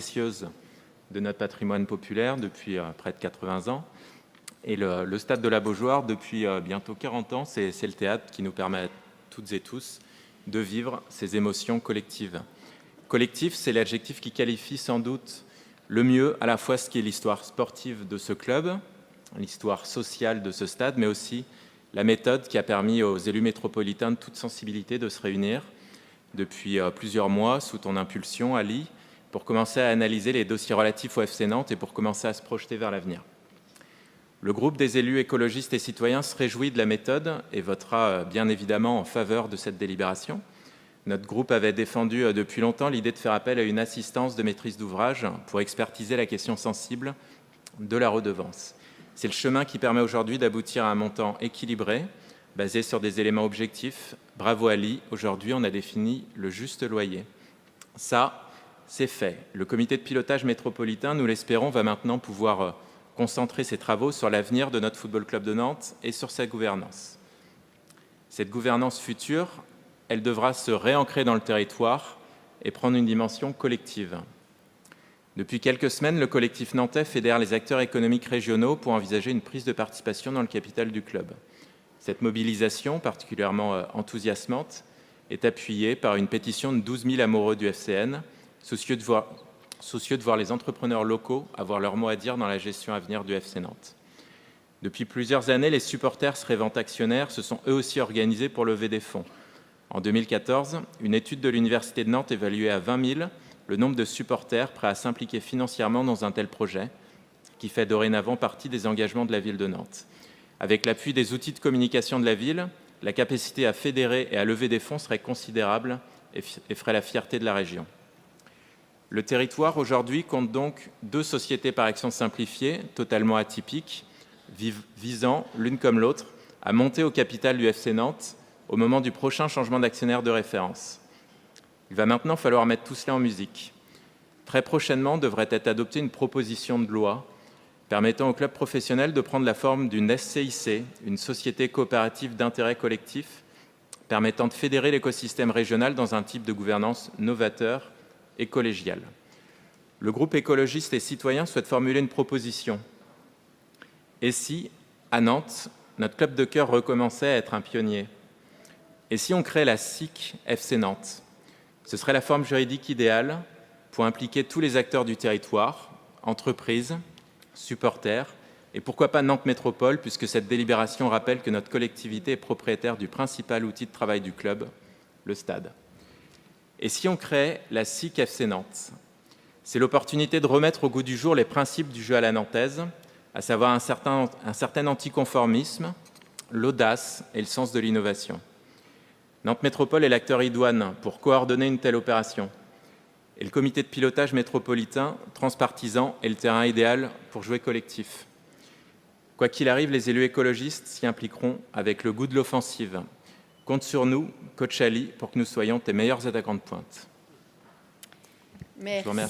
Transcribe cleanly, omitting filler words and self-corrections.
précieuse de notre patrimoine populaire depuis près de 80 ans. Et le stade de la Beaujoire, depuis bientôt 40 ans, c'est le théâtre qui nous permet à toutes et tous de vivre ces émotions collectives. Collectif, c'est l'adjectif qui qualifie sans doute le mieux à la fois ce qui est l'histoire sportive de ce club, l'histoire sociale de ce stade, mais aussi la méthode qui a permis aux élus métropolitains de toute sensibilité de se réunir depuis plusieurs mois sous ton impulsion, Ali, pour commencer à analyser les dossiers relatifs au FC Nantes et pour commencer à se projeter vers l'avenir. Le groupe des élus écologistes et citoyens se réjouit de la méthode et votera bien évidemment en faveur de cette délibération. Notre groupe avait défendu depuis longtemps l'idée de faire appel à une assistance de maîtrise d'ouvrage pour expertiser la question sensible de la redevance. C'est le chemin qui permet aujourd'hui d'aboutir à un montant équilibré, basé sur des éléments objectifs. Bravo Ali, aujourd'hui on a défini le juste loyer. Ça, c'est fait. Le comité de pilotage métropolitain, nous l'espérons, va maintenant pouvoir concentrer ses travaux sur l'avenir de notre Football Club de Nantes et sur sa gouvernance. Cette gouvernance future, elle devra se réancrer dans le territoire et prendre une dimension collective. Depuis quelques semaines, le collectif nantais fédère les acteurs économiques régionaux pour envisager une prise de participation dans le capital du club. Cette mobilisation, particulièrement enthousiasmante, est appuyée par une pétition de 12 000 amoureux du FCN, soucieux de voir les entrepreneurs locaux avoir leur mot à dire dans la gestion à venir du FC Nantes. Depuis plusieurs années, les supporters se rêvant actionnaires se sont eux aussi organisés pour lever des fonds. En 2014, une étude de l'Université de Nantes évaluait à 20 000 le nombre de supporters prêts à s'impliquer financièrement dans un tel projet, qui fait dorénavant partie des engagements de la ville de Nantes. Avec l'appui des outils de communication de la ville, la capacité à fédérer et à lever des fonds serait considérable et ferait la fierté de la région. Le territoire aujourd'hui compte donc 2 sociétés par action simplifiées, totalement atypiques, visant, l'une comme l'autre, à monter au capital du FC Nantes au moment du prochain changement d'actionnaire de référence. Il va maintenant falloir mettre tout cela en musique. Très prochainement devrait être adoptée une proposition de loi permettant au club professionnel de prendre la forme d'une SCIC, une société coopérative d'intérêt collectif, permettant de fédérer l'écosystème régional dans un type de gouvernance novateur et collégiale. Le groupe écologiste et citoyen souhaite formuler une proposition. Et si, à Nantes, notre club de cœur recommençait à être un pionnier? Et si on crée la SIC FC Nantes? Ce serait la forme juridique idéale pour impliquer tous les acteurs du territoire, entreprises, supporters, et pourquoi pas Nantes Métropole, puisque cette délibération rappelle que notre collectivité est propriétaire du principal outil de travail du club, le stade. Et si on crée la SIC FC Nantes? C'est l'opportunité de remettre au goût du jour les principes du jeu à la nantaise, à savoir un certain anticonformisme, l'audace et le sens de l'innovation. Nantes Métropole est l'acteur idoine pour coordonner une telle opération. Et le comité de pilotage métropolitain, transpartisan, est le terrain idéal pour jouer collectif. Quoi qu'il arrive, les élus écologistes s'y impliqueront avec le goût de l'offensive. Compte sur nous, coach Ali, pour que nous soyons tes meilleurs attaquants de pointe. Merci. Je vous remercie.